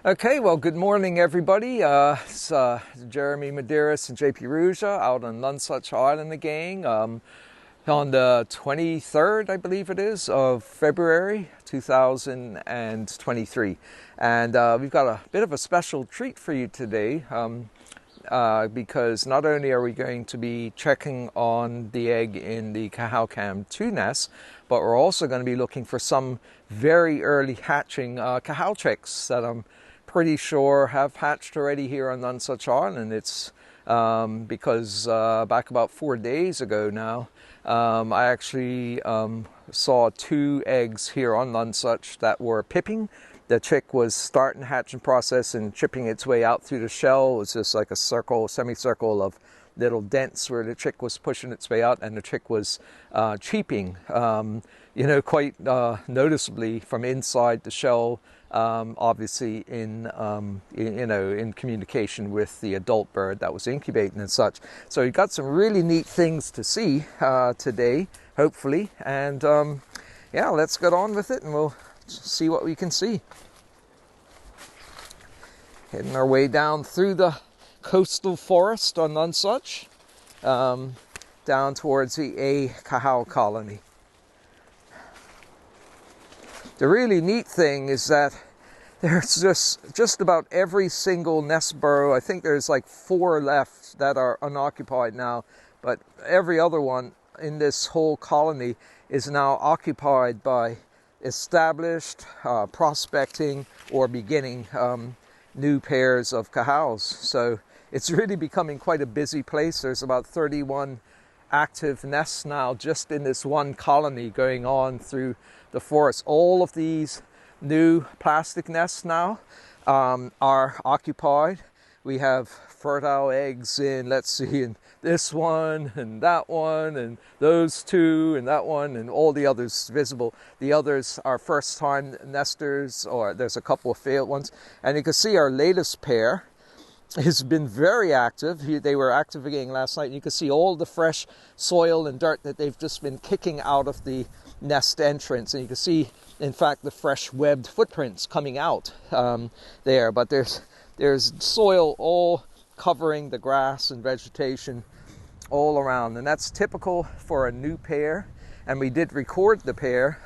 Okay, well, good morning, everybody. It's Jeremy Medeiros and JP Ruja out on Nansuch Island again on the 23rd, I believe it is, of February 2023. And we've got a bit of a special treat for you today because not only are we going to be checking on the egg in the CahowCam2 nest, but we're also going to be looking for some very early hatching cahow chicks that I'm pretty sure have hatched already here on Nansuch Island. It's because back about 4 days ago now, I actually saw 2 eggs here on Nansuch that were pipping. The chick was starting the hatching process and chipping its way out through the shell. It was just like a circle, semicircle of little dents where the chick was pushing its way out, and the chick was cheeping, quite noticeably from inside the shell. Obviously in communication with the adult bird that was incubating and such. So you got some really neat things to see today, hopefully. And yeah, let's get on with it and we'll see what we can see. Heading our way down through the coastal forest on Nansuch, down towards the cahow colony. The really neat thing is that there's just about every single nest burrow. I think there's like 4 left that are unoccupied now, but every other one in this whole colony is now occupied by established, prospecting, or beginning new pairs of cahows. So it's really becoming quite a busy place. There's about 31 active nests now just in this one colony going on through the forest. All of these new plastic nests now are occupied. We have fertile eggs in, let's see, in this one and that one and those 2 and that one and all the others visible. The others are first time nesters, or there's a couple of failed ones. And you can see our latest pair has been very active. They were active again last night. You can see all the fresh soil and dirt that they've just been kicking out of the nest entrance. And you can see, in fact, the fresh webbed footprints coming out there. But there's soil all covering the grass and vegetation all around. And that's typical for a new pair. And we did record the pair.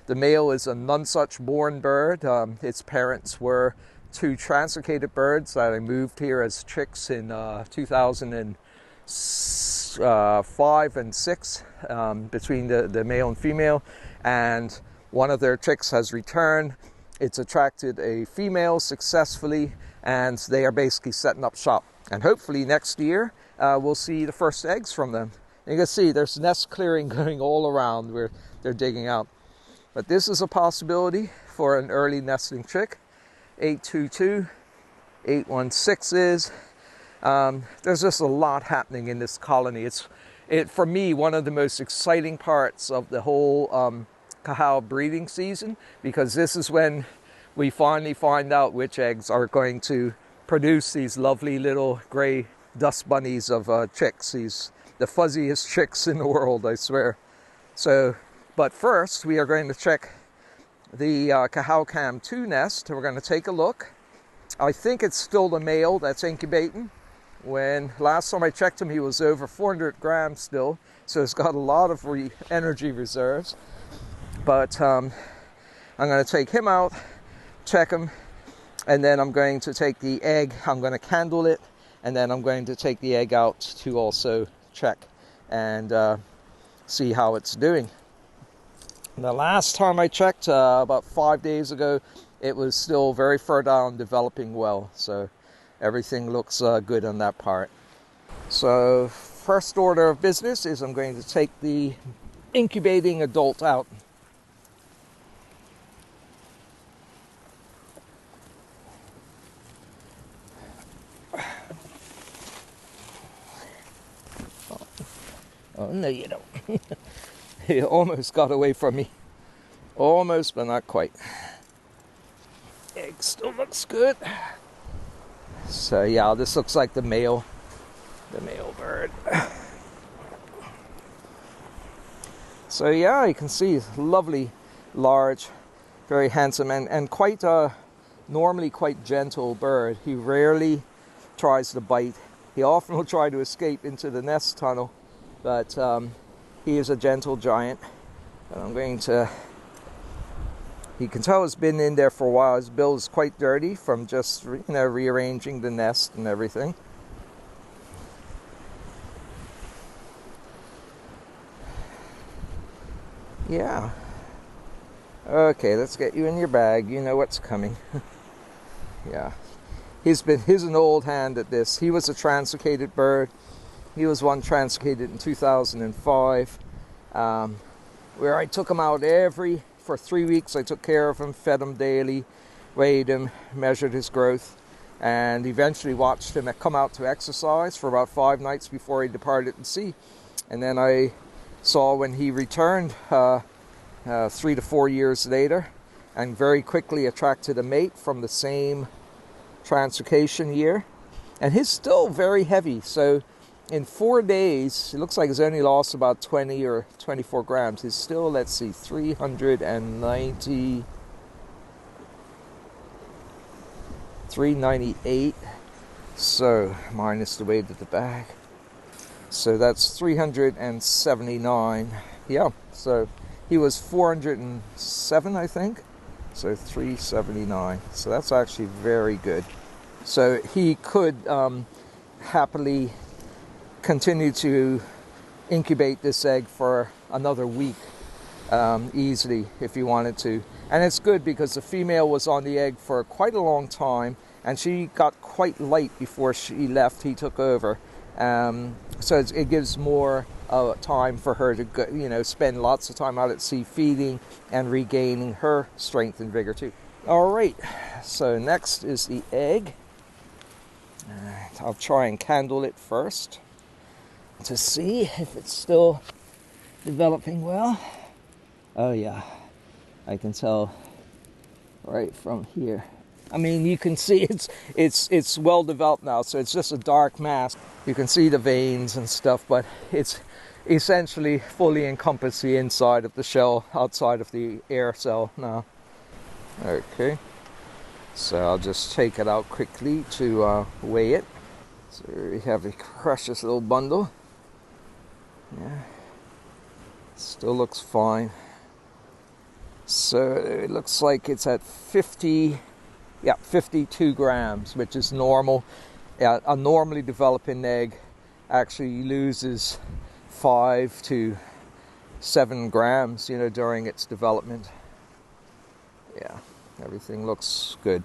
The male is a Nansuch born bird. Its parents were 2 translocated birds that I moved here as chicks in 2005 and 6 between the male and female, and one of their chicks has returned. It's attracted a female successfully, and they are basically setting up shop. And hopefully next year we'll see the first eggs from them. And you can see there's nest clearing going all around where they're digging out. But this is a possibility for an early nesting chick. 822, 816 is. There's just a lot happening in this colony. It's for me one of the most exciting parts of the whole cahow breeding season, because this is when we finally find out which eggs are going to produce these lovely little gray dust bunnies of chicks. These the fuzziest chicks in the world, I swear. So, but first we are going to check the CahowCam2 nest. We're going to take a look. I think it's still the male that's incubating. When last time I checked him, he was over 400 grams still, so it's got a lot of energy reserves. But I'm going to take him out, check him, and then I'm going to take the egg, I'm going to candle it, and then I'm going to take the egg out to also check and see how it's doing. The last time I checked, about 5 days ago, it was still very fertile and developing well. So everything looks good on that part. So first order of business is I'm going to take the incubating adult out. Oh, no, you don't. It almost got away from me. Almost, but not quite. Egg still looks good. So yeah, this looks like the male bird. So yeah, you can see lovely, large, very handsome, and quite normally quite gentle bird. He rarely tries to bite. He often will try to escape into the nest tunnel, but he is a gentle giant. And I'm going to... You can tell it's been in there for a while. His bill is quite dirty from just, rearranging the nest and everything. Yeah. Okay, let's get you in your bag. You know what's coming. Yeah. He's an old hand at this. He was a translocated bird. He was one translocated in 2005, where I took him out for 3 weeks. I took care of him, fed him daily, weighed him, measured his growth, and eventually watched him come out to exercise for about 5 nights before he departed to sea. And then I saw when he returned 3 to 4 years later, and very quickly attracted a mate from the same translocation year. And he's still very heavy. So in 4 days, it looks like he's only lost about 20 or 24 grams. He's still, let's see, 398. So minus the weight of the bag. So that's 379. Yeah, so he was 407, I think. So 379. So that's actually very good. So he could happily continue to incubate this egg for another week easily if he wanted to. And it's good because the female was on the egg for quite a long time, and she got quite light before she left. He took over. So it gives more time for her to go, spend lots of time out at sea feeding and regaining her strength and vigor too. All right, so next is the egg. I'll try and candle it first to see if it's still developing well. Oh yeah, I can tell right from here. I mean, you can see it's well developed now, so it's just a dark mass. You can see the veins and stuff, but it's essentially fully encompassed the inside of the shell, outside of the air cell now. Okay, so I'll just take it out quickly to weigh it. So we have a precious little bundle. Yeah, still looks fine. So it looks like it's at 52 grams, which is normal. A normally developing egg actually loses 5 to 7 grams, during its development. Yeah, everything looks good.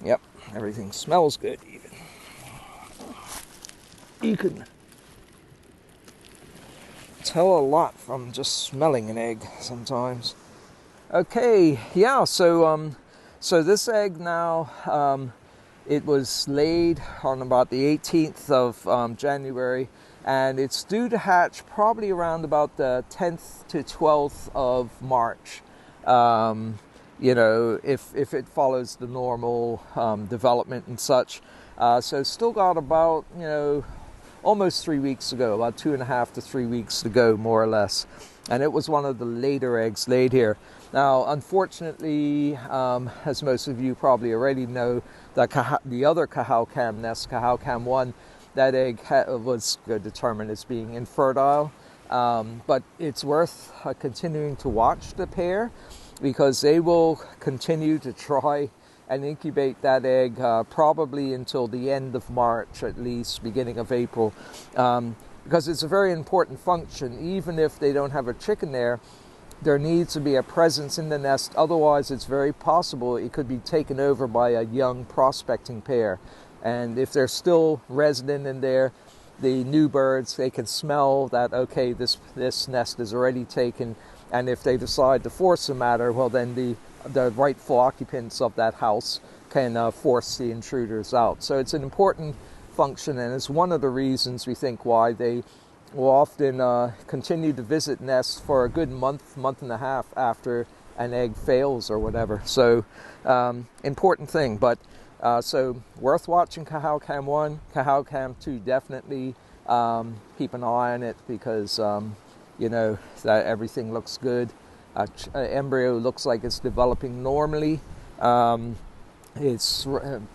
Yep, everything smells good even. You can tell a lot from just smelling an egg sometimes. Okay, yeah, so this egg now, it was laid on about the 18th of January, and it's due to hatch probably around about the 10th to 12th of March. If it follows the normal development and such. So still got about, almost 3 weeks to go, about 2.5 to 3 weeks to go, more or less. And it was one of the later eggs laid here. Now, unfortunately, as most of you probably already know, the other CahowCam nest, CahowCam2, that egg was determined as being infertile. But it's worth continuing to watch the pair, because they will continue to try and incubate that egg probably until the end of March, at least, beginning of April. Because it's a very important function. Even if they don't have a chicken there needs to be a presence in the nest. Otherwise, it's very possible it could be taken over by a young prospecting pair. And if they're still resident in there, the new birds, they can smell that, okay, this nest is already taken. And if they decide to force the matter, well, then the rightful occupants of that house can force the intruders out. So it's an important function, and it's one of the reasons we think why they will often continue to visit nests for a good month and a half after an egg fails or whatever. So important thing. But so worth watching CahowCam1, CahowCam2 definitely. Keep an eye on it, because that everything looks good. Embryo looks like it's developing normally. It's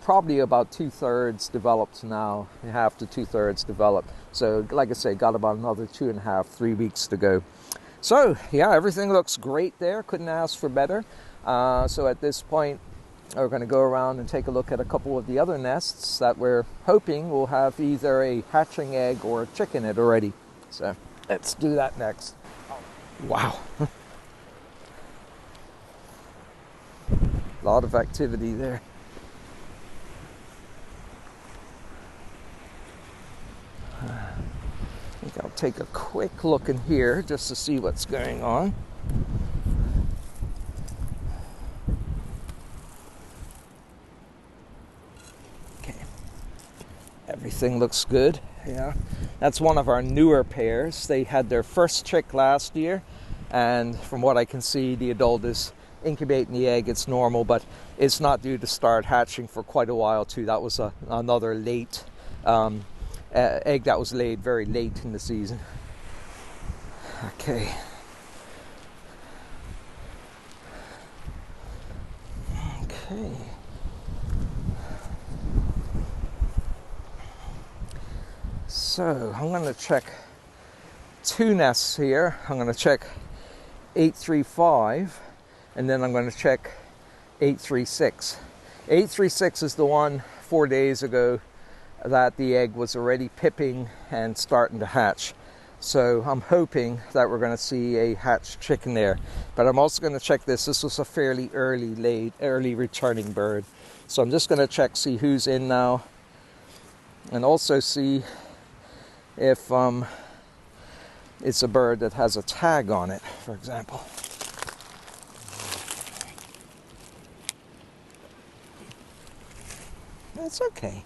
probably about 2/3 developed now, half to 2/3 developed. So like I say, got about another 2.5, 3 weeks to go. So yeah, everything looks great there. Couldn't ask for better. So at this point, we're going to go around and take a look at a couple of the other nests that we're hoping will have either a hatching egg or a chick in it already. So let's do that next. Wow. A lot of activity there. I think I'll take a quick look in here just to see what's going on. Okay. Everything looks good. Yeah. That's one of our newer pairs. They had their first chick last year, and from what I can see, the adult is incubating the egg. It's normal, but it's not due to start hatching for quite a while too. That was another late egg that was laid very late in the season. Okay. Okay. So I'm going to check two nests here. I'm going to check 835, and then I'm going to check 836. 836 is the one 4 days ago that the egg was already pipping and starting to hatch. So I'm hoping that we're going to see a hatched chicken there. But I'm also going to check this. This was a fairly early returning bird. So I'm just going to check, see who's in now, and also see if it's a bird that has a tag on it, for example. That's okay.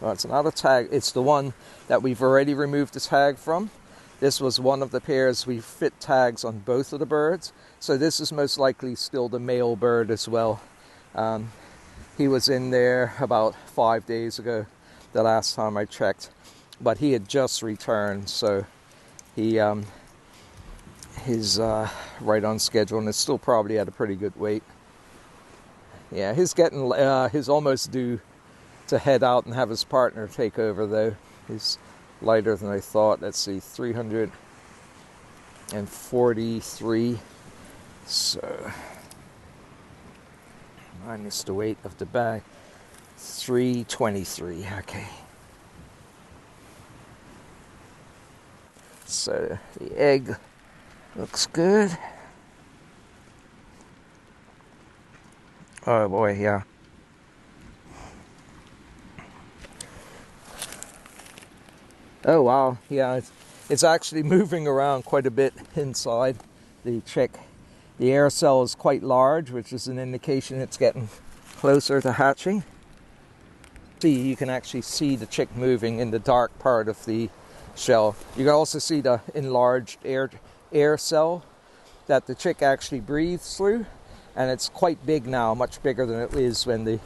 Well, it's not a tag. It's the one that we've already removed the tag from. This was one of the pairs we fit tags on both of the birds. So this is most likely still the male bird as well. He was in there about 5 days ago, the last time I checked. But he had just returned, so he's right on schedule, and it's still probably at a pretty good weight. Yeah, he's almost due to head out and have his partner take over, though. He's lighter than I thought. Let's see, 343. So minus the weight of the bag, 323. Okay. So the egg looks good. Oh boy, yeah. Oh wow, yeah, it's actually moving around quite a bit inside the chick. The air cell is quite large, which is an indication it's getting closer to hatching. See, you can actually see the chick moving in the dark part of the shell. You can also see the enlarged air cell that the chick actually breathes through, and it's quite big now, much bigger than it is when the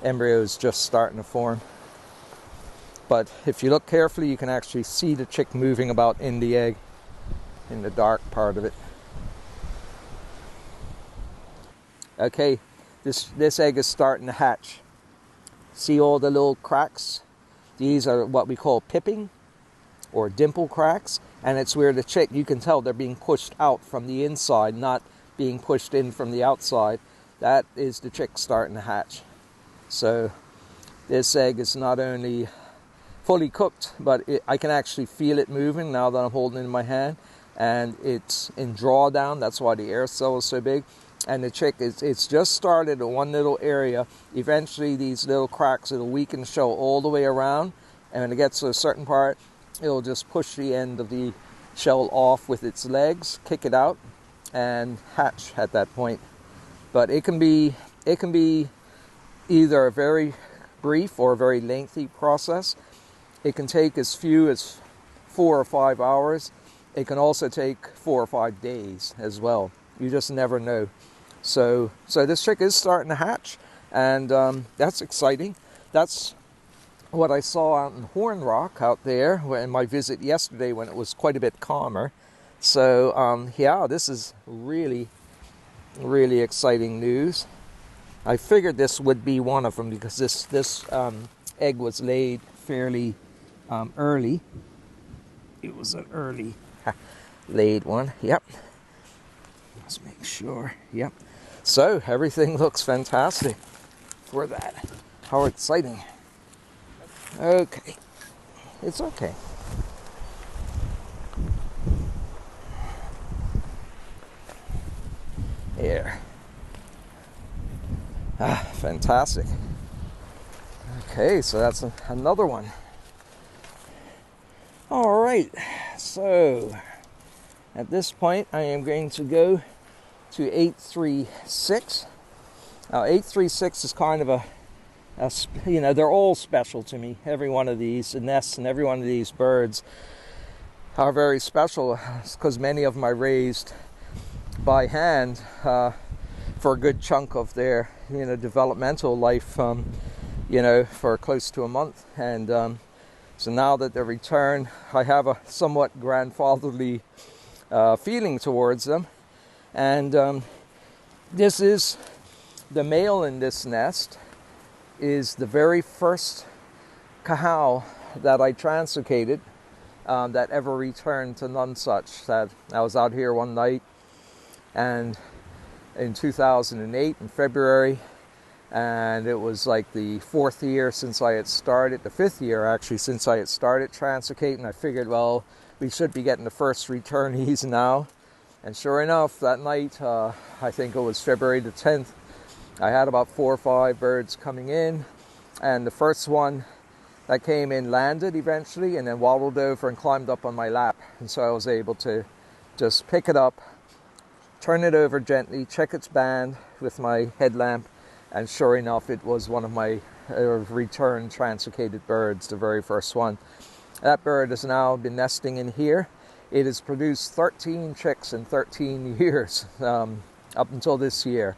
embryo is just starting to form. But if you look carefully, you can actually see the chick moving about in the egg, in the dark part of it. Okay, this egg is starting to hatch. See all the little cracks? These are what we call pipping, or dimple cracks, and it's where the chick, you can tell they're being pushed out from the inside, not being pushed in from the outside. That is the chick starting to hatch. So this egg is not only fully cooked, but I can actually feel it moving now that I'm holding it in my hand, and it's in drawdown. That's why the air cell is so big. And the chick, it's just started in one little area. Eventually these little cracks, it'll weaken the shell all the way around, and when it gets to a certain part, it'll just push the end of the shell off with its legs, kick it out, and hatch at that point. But it can be either a very brief or a very lengthy process. It can take as few as 4 or 5 hours. It can also take 4 or 5 days as well. You just never know. So this chick is starting to hatch, and that's exciting. That's what I saw out in Horn Rock out there in my visit yesterday when it was quite a bit calmer. So yeah, this is really really exciting news. I figured this would be one of them because this egg was laid fairly early. It was an early laid one. Yep. Let's make sure. Yep. So everything looks fantastic for that. How exciting. Okay. It's okay. Here. Fantastic. Okay, so that's another one. All right, so at this point I am going to go to 836. Now 836 is kind of a they're all special to me. Every one of these, the nests and every one of these birds are very special because many of them I raised by hand for a good chunk of their developmental life, for close to a month. And so now that they're returned, I have a somewhat grandfatherly feeling towards them. And this is the male in this nest is the very first cahow that I translocated that ever returned to nansuch. That I was out here one night and in 2008 in February, and it was like the 4th year since I had started, the 5th year actually since I had started translocating. I figured, well, we should be getting the first returnees now. And sure enough, that night, I think it was February the 10th, I had about 4 or 5 birds coming in, and the first one that came in landed eventually and then waddled over and climbed up on my lap. And so I was able to just pick it up, turn it over gently, check its band with my headlamp, and sure enough, it was one of my return translocated birds, the very first one. That bird has now been nesting in here. It has produced 13 chicks in 13 years up until this year.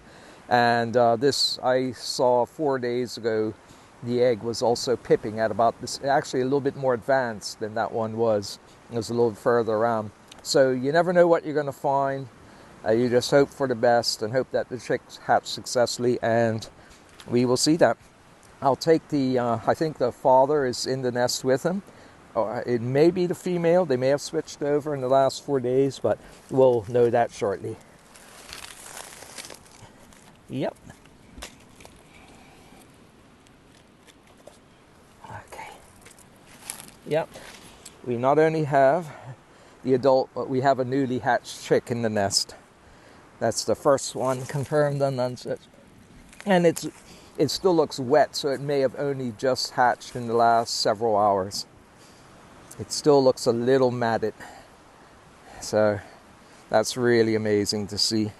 And this I saw 4 days ago. The egg was also pipping at about this, actually a little bit more advanced than that one was. It was a little further around. So you never know what you're going to find. You just hope for the best and hope that the chicks hatch successfully, and we will see that. I'll take the, I think the father is in the nest with him. It may be the female. They may have switched over in the last 4 days, but we'll know that shortly. Yep. Okay. Yep. We not only have the adult, but we have a newly hatched chick in the nest. That's the first one confirmed on nansuch. And it still looks wet, so it may have only just hatched in the last several hours. It still looks a little matted. So that's really amazing to see.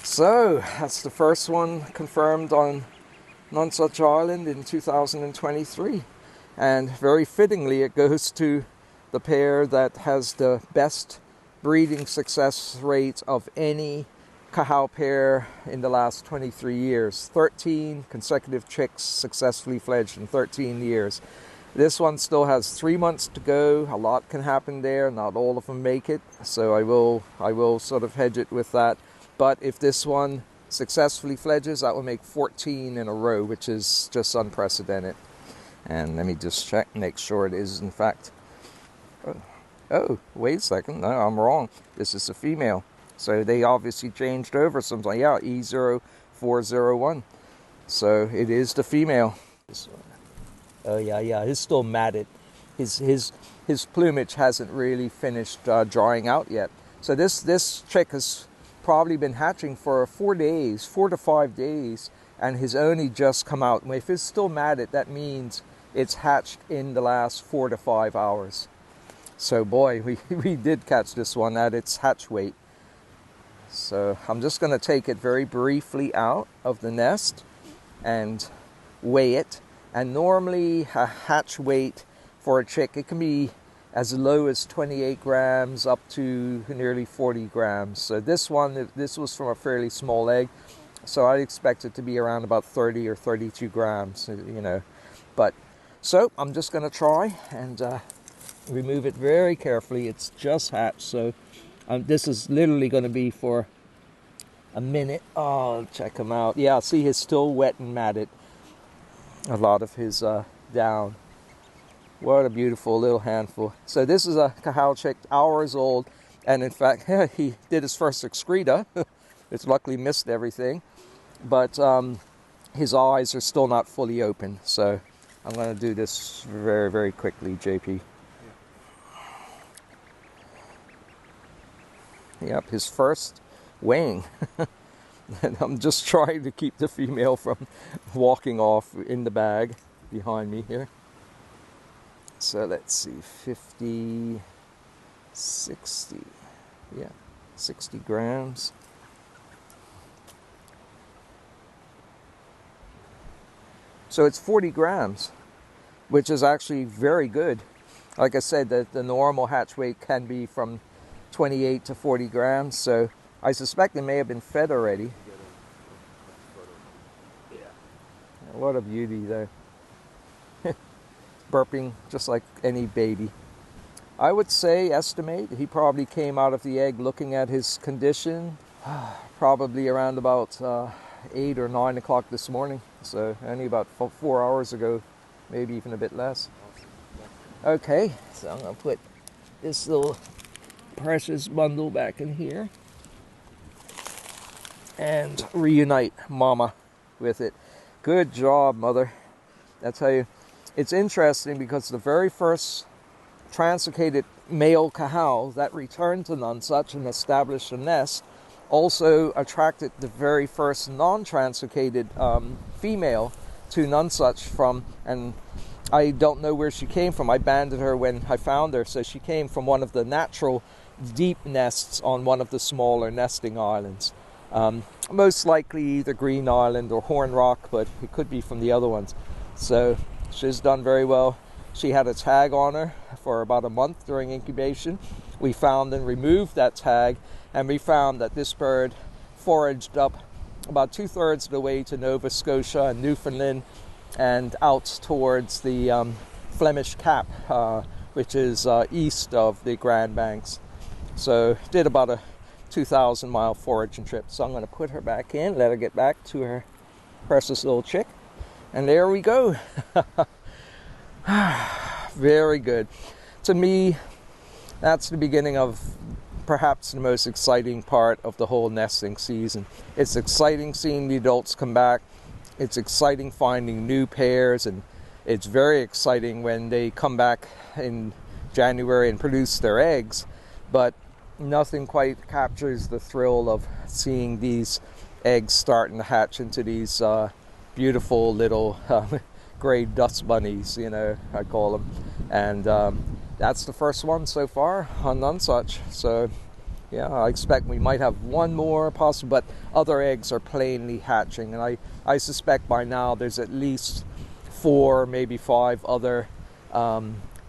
So that's the first one confirmed on Nansuch Island in 2023. And very fittingly, it goes to the pair that has the best breeding success rate of any cahow pair in the last 23 years. 13 consecutive chicks successfully fledged in 13 years. This one still has 3 months to go. A lot can happen there. Not all of them make it. So I will sort of hedge it with that. But if this one successfully fledges, that will make 14 in a row, which is just unprecedented. And let me just check, make sure it is in fact. Oh, wait a second. No, I'm wrong. This is a female. So they obviously changed over something. Yeah, E0401. So it is the female. Oh yeah, he's still matted. His plumage hasn't really finished drying out yet. So this chick has probably been hatching for 4 days, 4 to 5 days, and has only just come out. And if it's still matted, that means it's hatched in the last 4 to 5 hours. So boy, we did catch this one at its hatch weight. So I'm just going to take it very briefly out of the nest and weigh it. And normally a hatch weight for a chick, it can be as low as 28 grams up to nearly 40 grams. So this was from a fairly small egg. So I expect it to be around about 30 or 32 grams, But so I'm just going to try and remove it very carefully. It's just hatched, so This is literally going to be for a minute. Oh, check him out. Yeah, see, he's still wet and matted. A lot of his down. What a beautiful little handful. So this is a cahow chick, hours old, and in fact, he did his first excreta. It's luckily missed everything, but his eyes are still not fully open. So I'm going to do this very, very quickly, JP. Yep, his first weighing. And I'm just trying to keep the female from walking off in the bag behind me here. So let's see, 50, 60, yeah, 60 grams. So it's 40 grams, which is actually very good. Like I said, the normal hatch weight can be from 28 to 40 grams, so I suspect they may have been fed already. Yeah. What a beauty though. Burping just like any baby. I would say, estimate, he probably came out of the egg looking at his condition probably around about 8 or 9 o'clock this morning. So only about 4 hours ago, maybe even a bit less. Okay, so I'm going to put this little precious bundle back in here and reunite mama with it. Good job, mother. That's how you... It's interesting because the very first translocated male cahow that returned to Nansuch and established a nest also attracted the very first non-translocated female to Nansuch from, and I don't know where she came from. I banded her when I found her, so she came from one of the natural deep nests on one of the smaller nesting islands. Most likely either Green Island or Horn Rock, but it could be from the other ones. So she's done very well. She had a tag on her for about a month during incubation. We found and removed that tag, and we found that this bird foraged up about 2/3 of the way to Nova Scotia and Newfoundland and out towards the Flemish Cap, which is east of the Grand Banks. So did about a 2,000-mile foraging trip. So I'm going to put her back in, let her get back to her precious little chick. And there we go. Very good. To me, that's the beginning of perhaps the most exciting part of the whole nesting season. It's exciting seeing the adults come back. It's exciting finding new pairs, and it's very exciting when they come back in January and produce their eggs. But nothing quite captures the thrill of seeing these eggs starting to hatch into these beautiful little gray dust bunnies, you know, I call them. And that's the first one so far on Nansuch. So yeah, I expect we might have one more possible, but other eggs are plainly hatching, and I suspect by now there's at least 4, maybe 5 other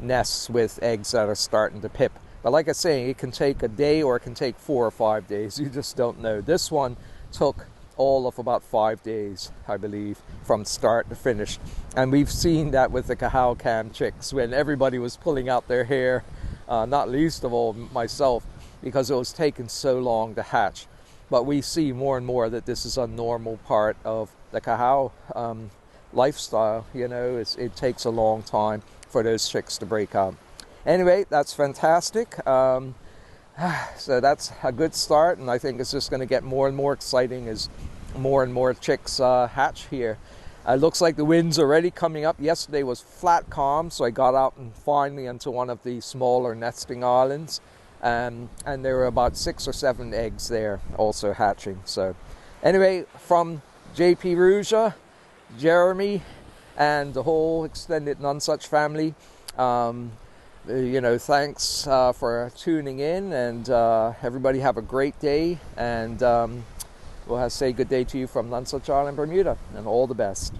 nests with eggs that are starting to pip. But like I say, it can take a day or it can take 4 or 5 days. You just don't know. This one took all of about 5 days, I believe, from start to finish. And we've seen that with the CahowCam chicks when everybody was pulling out their hair, not least of all myself, because it was taking so long to hatch. But we see more and more that this is a normal part of the cahow lifestyle. You know, it takes a long time for those chicks to break out. Anyway, that's fantastic. So that's a good start, and I think it's just going to get more and more exciting as more and more chicks hatch here. It looks like the wind's already coming up. Yesterday was flat calm, so I got out and finally into one of the smaller nesting islands, and there were about 6 or 7 eggs there also hatching. So anyway, from JP Rouge, Jeremy, and the whole extended Nansuch family, you know, thanks for tuning in, and everybody have a great day, and we'll say good day to you from Nansuch Island, Bermuda, and all the best.